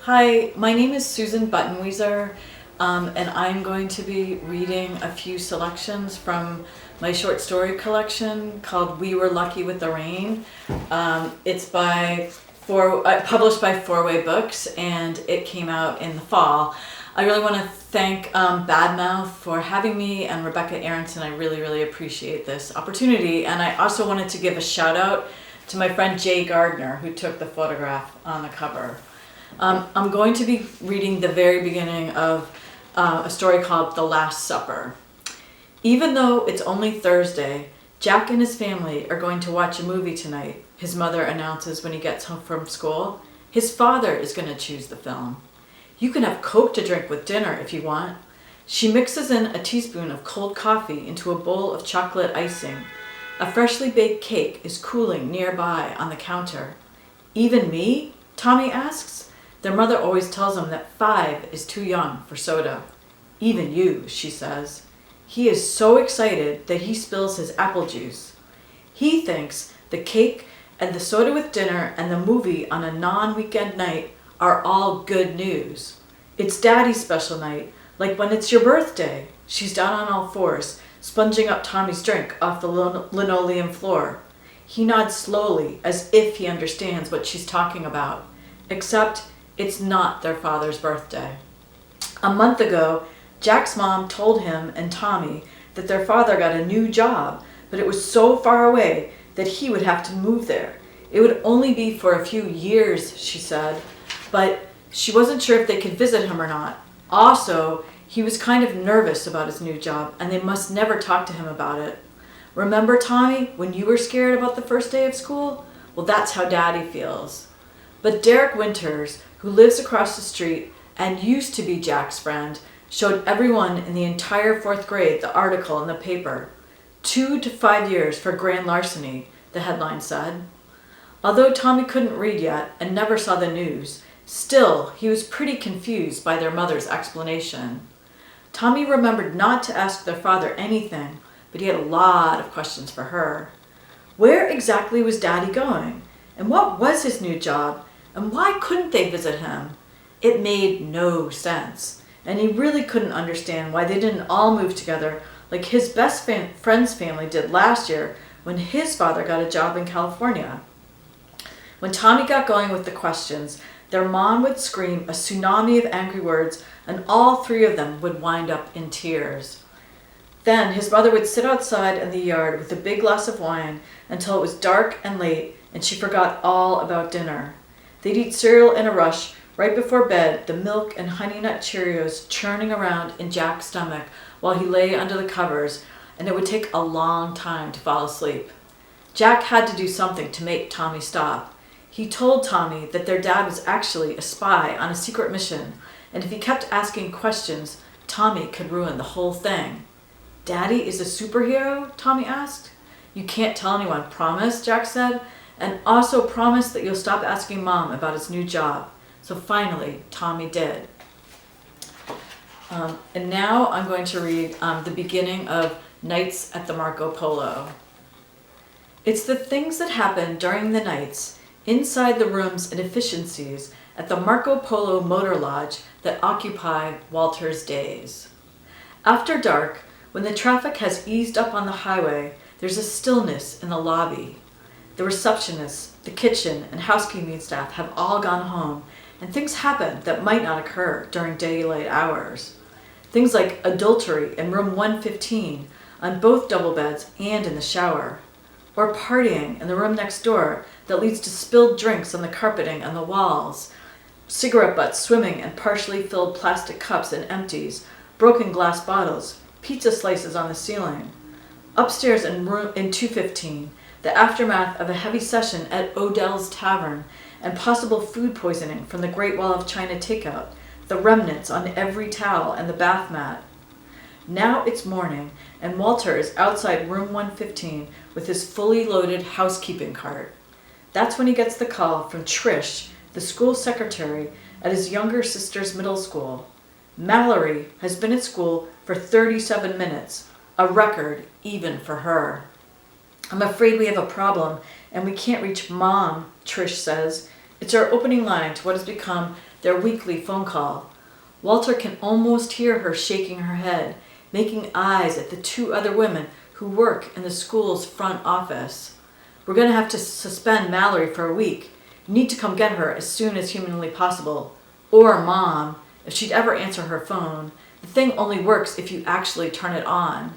Hi, my name is Susan Buttenwieser, and I'm going to be reading a few selections from my short story collection called We Were Lucky with the Rain. It's published by Four-Way Books, and it came out in the fall. I really want to thank Badmouth for having me, and Rebecca Aronson. I really appreciate this opportunity, and I also wanted to give a shout out to my friend Jay Gardner, who took the photograph on the cover. I'm going to be reading the very beginning of a story called The Last Supper. Even though it's only Thursday, Jack and his family are going to watch a movie tonight, his mother announces when he gets home from school. His father is going to choose the film. You can have Coke to drink with dinner if you want. She mixes in a teaspoon of cold coffee into a bowl of chocolate icing. A freshly baked cake is cooling nearby on the counter. Even me? Tommy asks. Their mother always tells them that 5 is too young for soda. Even you, she says. He is so excited that he spills his apple juice. He thinks the cake and the soda with dinner and the movie on a non-weekend night are all good news. It's Daddy's special night, like when it's your birthday. She's down on all fours, sponging up Tommy's drink off the linoleum floor. He nods slowly, as if he understands what she's talking about, except it's not their father's birthday. A month ago, Jack's mom told him and Tommy that their father got a new job, but it was so far away that he would have to move there. It would only be for a few years, she said, but she wasn't sure if they could visit him or not. Also, he was kind of nervous about his new job, and they must never talk to him about it. Remember, Tommy, when you were scared about the first day of school? Well, that's how Daddy feels. But Derek Winters, who lives across the street and used to be Jack's friend, showed everyone in the entire 4th grade the article in the paper. 2 to 5 years for grand larceny, the headline said. Although Tommy couldn't read yet and never saw the news, still he was pretty confused by their mother's explanation. Tommy remembered not to ask their father anything, but he had a lot of questions for her. Where exactly was Daddy going? And what was his new job? And why couldn't they visit him? It made no sense, and he really couldn't understand why they didn't all move together like his best friend's family did last year when his father got a job in California. When Tommy got going with the questions, their mom would scream a tsunami of angry words, and all 3 of them would wind up in tears. Then his mother would sit outside in the yard with a big glass of wine until it was dark and late, and she forgot all about dinner. They'd eat cereal in a rush right before bed, the milk and Honey Nut Cheerios churning around in Jack's stomach while he lay under the covers, and it would take a long time to fall asleep. Jack had to do something to make Tommy stop. He told Tommy that their dad was actually a spy on a secret mission, and if he kept asking questions, Tommy could ruin the whole thing. Daddy is a superhero? Tommy asked. You can't tell anyone, promise, Jack said. And also promise that you'll stop asking Mom about his new job. So finally, Tommy did. And now I'm going to read the beginning of Nights at the Marco Polo. It's the things that happen during the nights, inside the rooms and efficiencies at the Marco Polo Motor Lodge that occupy Walter's days. After dark, when the traffic has eased up on the highway, there's a stillness in the lobby. The receptionists, the kitchen, and housekeeping staff have all gone home, and things happen that might not occur during daylight hours. Things like adultery in room 115, on both double beds and in the shower. Or partying in the room next door that leads to spilled drinks on the carpeting and the walls. Cigarette butts swimming in partially filled plastic cups and empties, broken glass bottles, pizza slices on the ceiling. Upstairs in room 215, the aftermath of a heavy session at Odell's Tavern, and possible food poisoning from the Great Wall of China takeout, the remnants on every towel and the bath mat. Now it's morning, and Walter is outside room 115 with his fully loaded housekeeping cart. That's when he gets the call from Trish, the school secretary at his younger sister's middle school. Mallory has been at school for 37 minutes, a record even for her. I'm afraid we have a problem, and we can't reach Mom, Trish says. It's our opening line to what has become their weekly phone call. Walter can almost hear her shaking her head, making eyes at the two other women who work in the school's front office. We're going to have to suspend Mallory for a week. You need to come get her as soon as humanly possible. Or Mom, if she'd ever answer her phone. The thing only works if you actually turn it on.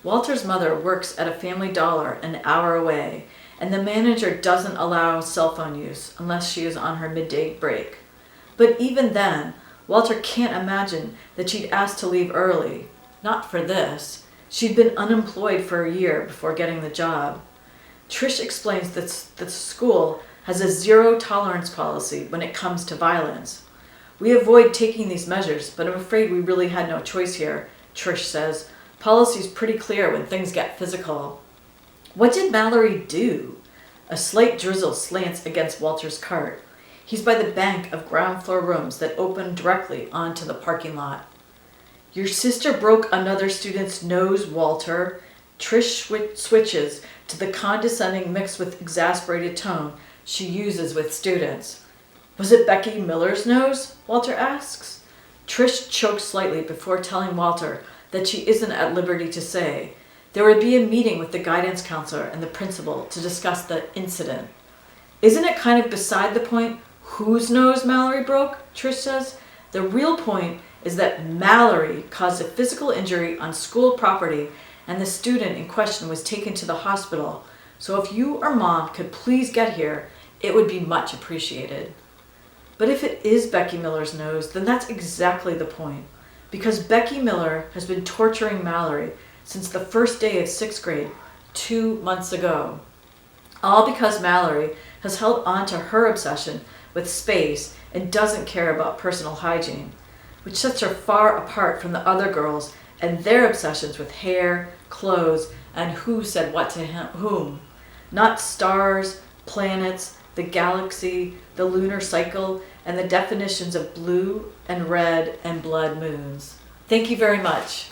Walter's mother works at a Family Dollar an hour away, and the manager doesn't allow cell phone use unless she is on her midday break. But even then, Walter can't imagine that she'd asked to leave early. Not for this. She'd been unemployed for a year before getting the job. Trish explains that the school has a zero-tolerance policy when it comes to violence. We avoid taking these measures, but I'm afraid we really had no choice here, Trish says. Policy's pretty clear when things get physical. What did Mallory do? A slight drizzle slants against Walter's cart. He's by the bank of ground floor rooms that open directly onto the parking lot. Your sister broke another student's nose, Walter. Trish switches to the condescending mixed with exasperated tone she uses with students. Was it Becky Miller's nose? Walter asks. Trish chokes slightly before telling Walter that she isn't at liberty to say. There would be a meeting with the guidance counselor and the principal to discuss the incident. Isn't it kind of beside the point whose nose Mallory broke? Trish says. The real point is that Mallory caused a physical injury on school property and the student in question was taken to the hospital. So if you or Mom could please get here, it would be much appreciated. But if it is Becky Miller's nose, then that's exactly the point. Because Becky Miller has been torturing Mallory since the first day of 6th grade, 2 months ago. All because Mallory has held on to her obsession with space and doesn't care about personal hygiene, which sets her far apart from the other girls and their obsessions with hair, clothes, and who said what to whom. Not stars, planets, the galaxy, the lunar cycle, and the definitions of blue and red and blood moons. Thank you very much.